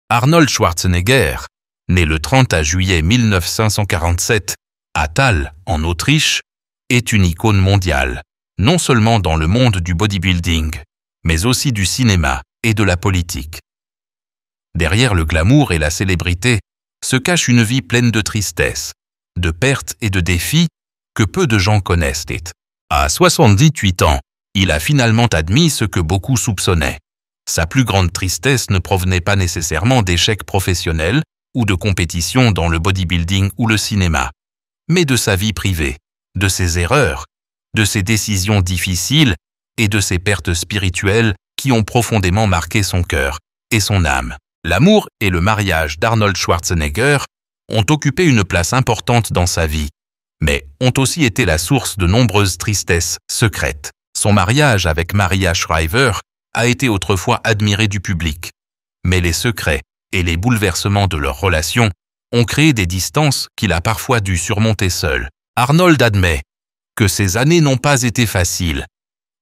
Arnold Schwarzenegger, né le 30 juillet 1947 à Thal, en Autriche, est une icône mondiale, non seulement dans le monde du bodybuilding, mais aussi du cinéma et de la politique. Derrière le glamour et la célébrité se cache une vie pleine de tristesse, de pertes et de défis que peu de gens connaissent. À 78 ans, il a finalement admis ce que beaucoup soupçonnaient. Sa plus grande tristesse ne provenait pas nécessairement d'échecs professionnels ou de compétitions dans le bodybuilding ou le cinéma, mais de sa vie privée, de ses erreurs, de ses décisions difficiles et de ses pertes spirituelles qui ont profondément marqué son cœur et son âme. L'amour et le mariage d'Arnold Schwarzenegger ont occupé une place importante dans sa vie, mais ont aussi été la source de nombreuses tristesses secrètes. Son mariage avec Maria Shriver a été autrefois admiré du public, mais les secrets et les bouleversements de leur relation ont créé des distances qu'il a parfois dû surmonter seul. Arnold admet que ces années n'ont pas été faciles.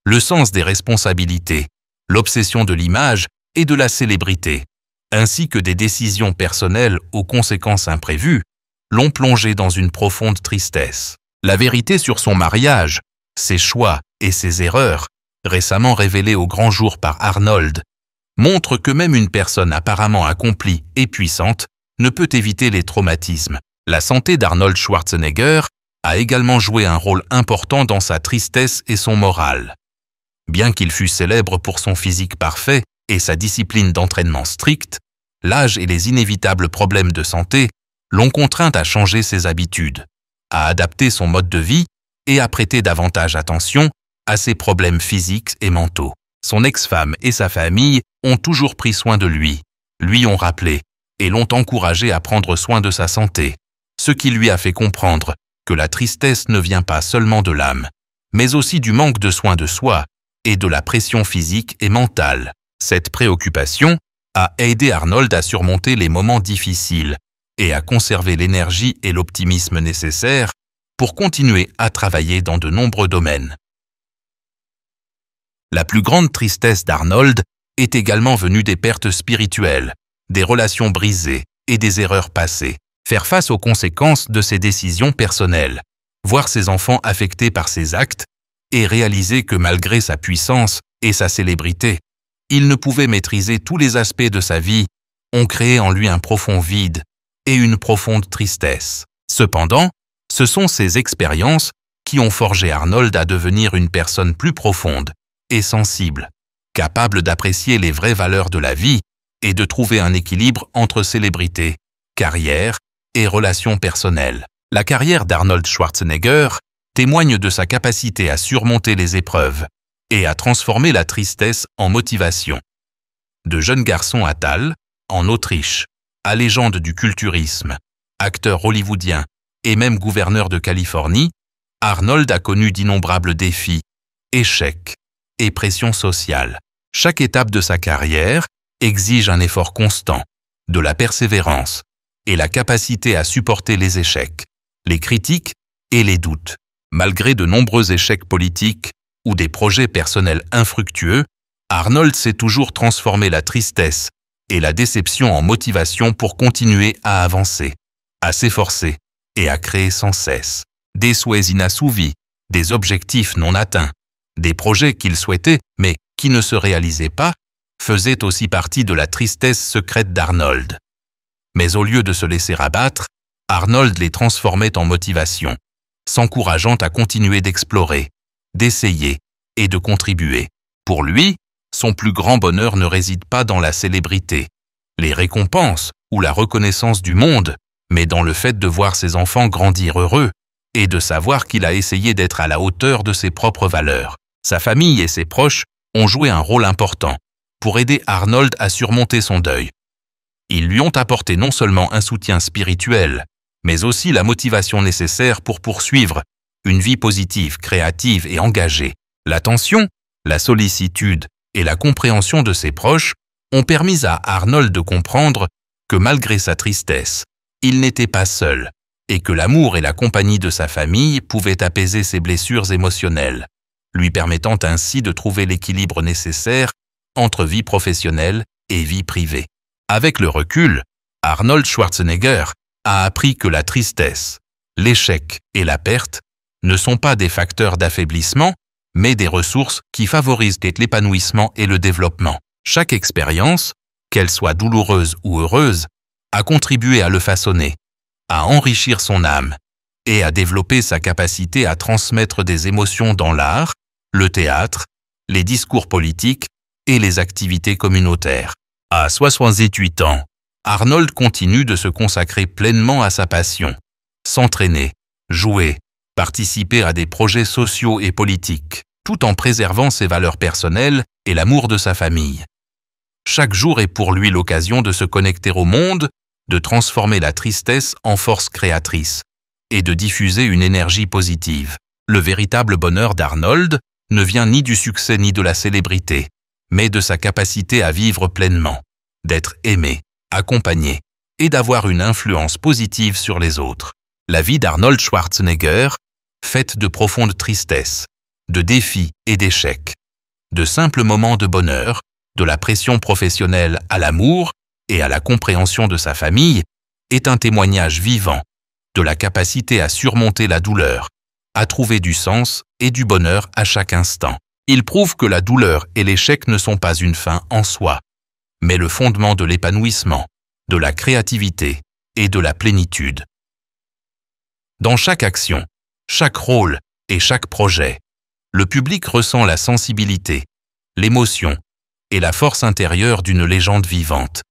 Le sens des responsabilités, l'obsession de l'image et de la célébrité, ainsi que des décisions personnelles aux conséquences imprévues, l'ont plongé dans une profonde tristesse. La vérité sur son mariage, ses choix et ses erreurs, récemment révélées au grand jour par Arnold, montre que même une personne apparemment accomplie et puissante ne peut éviter les traumatismes. La santé d'Arnold Schwarzenegger a également joué un rôle important dans sa tristesse et son moral. Bien qu'il fût célèbre pour son physique parfait et sa discipline d'entraînement stricte, l'âge et les inévitables problèmes de santé l'ont contraint à changer ses habitudes, à adapter son mode de vie et à prêter davantage attention à ses problèmes physiques et mentaux. Son ex-femme et sa famille ont toujours pris soin de lui ont rappelé et l'ont encouragé à prendre soin de sa santé, ce qui lui a fait comprendre que la tristesse ne vient pas seulement de l'âme, mais aussi du manque de soin de soi et de la pression physique et mentale. Cette préoccupation a aidé Arnold à surmonter les moments difficiles et à conserver l'énergie et l'optimisme nécessaires pour continuer à travailler dans de nombreux domaines. La plus grande tristesse d'Arnold est également venue des pertes spirituelles, des relations brisées et des erreurs passées. Faire face aux conséquences de ses décisions personnelles, voir ses enfants affectés par ses actes et réaliser que malgré sa puissance et sa célébrité, il ne pouvait maîtriser tous les aspects de sa vie, ont créé en lui un profond vide et une profonde tristesse. Cependant, ce sont ces expériences qui ont forgé Arnold à devenir une personne plus profonde et sensible, capable d'apprécier les vraies valeurs de la vie et de trouver un équilibre entre célébrité, carrière et relations personnelles. La carrière d'Arnold Schwarzenegger témoigne de sa capacité à surmonter les épreuves et à transformer la tristesse en motivation. De jeune garçon à Thal, en Autriche, à légende du culturisme, acteur hollywoodien et même gouverneur de Californie, Arnold a connu d'innombrables défis, échecs et pressions sociales. Chaque étape de sa carrière exige un effort constant, de la persévérance et la capacité à supporter les échecs, les critiques et les doutes. Malgré de nombreux échecs politiques ou des projets personnels infructueux, Arnold sait toujours transformer la tristesse et la déception en motivation pour continuer à avancer, à s'efforcer et à créer sans cesse. Des souhaits inassouvis, des objectifs non atteints, des projets qu'il souhaitait mais qui ne se réalisaient pas, faisaient aussi partie de la tristesse secrète d'Arnold. Mais au lieu de se laisser abattre, Arnold les transformait en motivation, s'encourageant à continuer d'explorer, d'essayer et de contribuer. Pour lui, son plus grand bonheur ne réside pas dans la célébrité, les récompenses ou la reconnaissance du monde, mais dans le fait de voir ses enfants grandir heureux et de savoir qu'il a essayé d'être à la hauteur de ses propres valeurs. Sa famille et ses proches ont joué un rôle important pour aider Arnold à surmonter son deuil. Ils lui ont apporté non seulement un soutien spirituel, mais aussi la motivation nécessaire pour poursuivre une vie positive, créative et engagée. L'attention, la sollicitude et la compréhension de ses proches ont permis à Arnold de comprendre que malgré sa tristesse, il n'était pas seul et que l'amour et la compagnie de sa famille pouvaient apaiser ses blessures émotionnelles, lui permettant ainsi de trouver l'équilibre nécessaire entre vie professionnelle et vie privée. Avec le recul, Arnold Schwarzenegger a appris que la tristesse, l'échec et la perte ne sont pas des facteurs d'affaiblissement, mais des ressources qui favorisent l'épanouissement et le développement. Chaque expérience, qu'elle soit douloureuse ou heureuse, a contribué à le façonner, à enrichir son âme et à développer sa capacité à transmettre des émotions dans l'art, le théâtre, les discours politiques et les activités communautaires. À 68 ans, Arnold continue de se consacrer pleinement à sa passion, s'entraîner, jouer, participer à des projets sociaux et politiques, tout en préservant ses valeurs personnelles et l'amour de sa famille. Chaque jour est pour lui l'occasion de se connecter au monde, de transformer la tristesse en force créatrice et de diffuser une énergie positive. Le véritable bonheur d'Arnold ne vient ni du succès ni de la célébrité, mais de sa capacité à vivre pleinement, d'être aimé, accompagné et d'avoir une influence positive sur les autres. La vie d'Arnold Schwarzenegger, faite de profonde tristesse, de défis et d'échecs, de simples moments de bonheur, de la pression professionnelle à l'amour et à la compréhension de sa famille, est un témoignage vivant de la capacité à surmonter la douleur, à trouver du sens et du bonheur à chaque instant. Il prouve que la douleur et l'échec ne sont pas une fin en soi, mais le fondement de l'épanouissement, de la créativité et de la plénitude. Dans chaque action, chaque rôle et chaque projet, le public ressent la sensibilité, l'émotion et la force intérieure d'une légende vivante,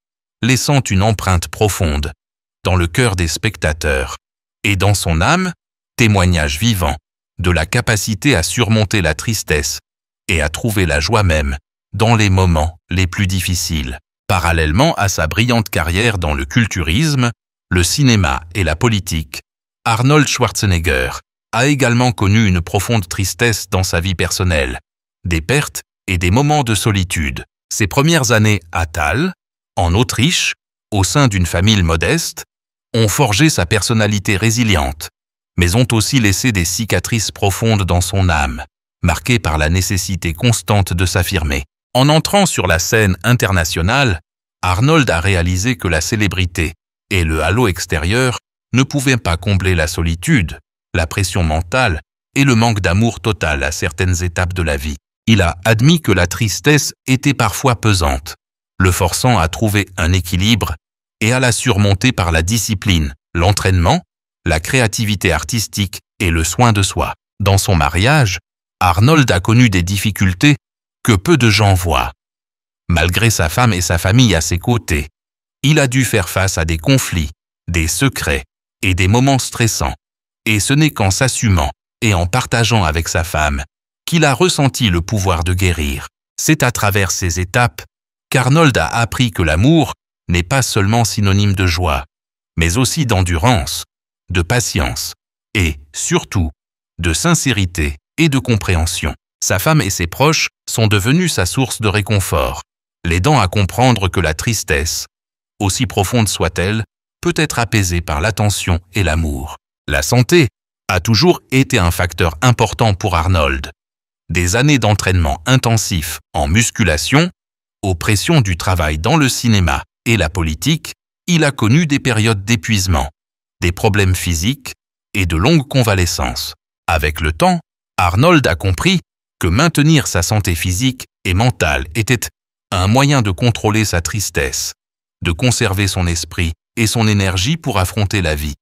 laissant une empreinte profonde dans le cœur des spectateurs et dans son âme, témoignage vivant de la capacité à surmonter la tristesse et à trouver la joie même dans les moments les plus difficiles. Parallèlement à sa brillante carrière dans le culturisme, le cinéma et la politique, Arnold Schwarzenegger a également connu une profonde tristesse dans sa vie personnelle, des pertes et des moments de solitude. Ses premières années à Thal, en Autriche, au sein d'une famille modeste, ont forgé sa personnalité résiliente, mais ont aussi laissé des cicatrices profondes dans son âme, marquées par la nécessité constante de s'affirmer. En entrant sur la scène internationale, Arnold a réalisé que la célébrité et le halo extérieur ne pouvaient pas combler la solitude, la pression mentale et le manque d'amour total à certaines étapes de la vie. Il a admis que la tristesse était parfois pesante, le forçant à trouver un équilibre et à la surmonter par la discipline, l'entraînement, la créativité artistique et le soin de soi. Dans son mariage, Arnold a connu des difficultés que peu de gens voient. Malgré sa femme et sa famille à ses côtés, il a dû faire face à des conflits, des secrets et des moments stressants. Et ce n'est qu'en s'assumant et en partageant avec sa femme qu'il a ressenti le pouvoir de guérir. C'est à travers ces étapes qu'Arnold a appris que l'amour n'est pas seulement synonyme de joie, mais aussi d'endurance, de patience et, surtout, de sincérité et de compréhension. Sa femme et ses proches sont devenus sa source de réconfort, l'aidant à comprendre que la tristesse, aussi profonde soit-elle, peut être apaisée par l'attention et l'amour. La santé a toujours été un facteur important pour Arnold. Des années d'entraînement intensif en musculation, aux pressions du travail dans le cinéma et la politique, il a connu des périodes d'épuisement, des problèmes physiques et de longues convalescences. Avec le temps, Arnold a compris que maintenir sa santé physique et mentale était un moyen de contrôler sa tristesse, de conserver son esprit et son énergie pour affronter la vie.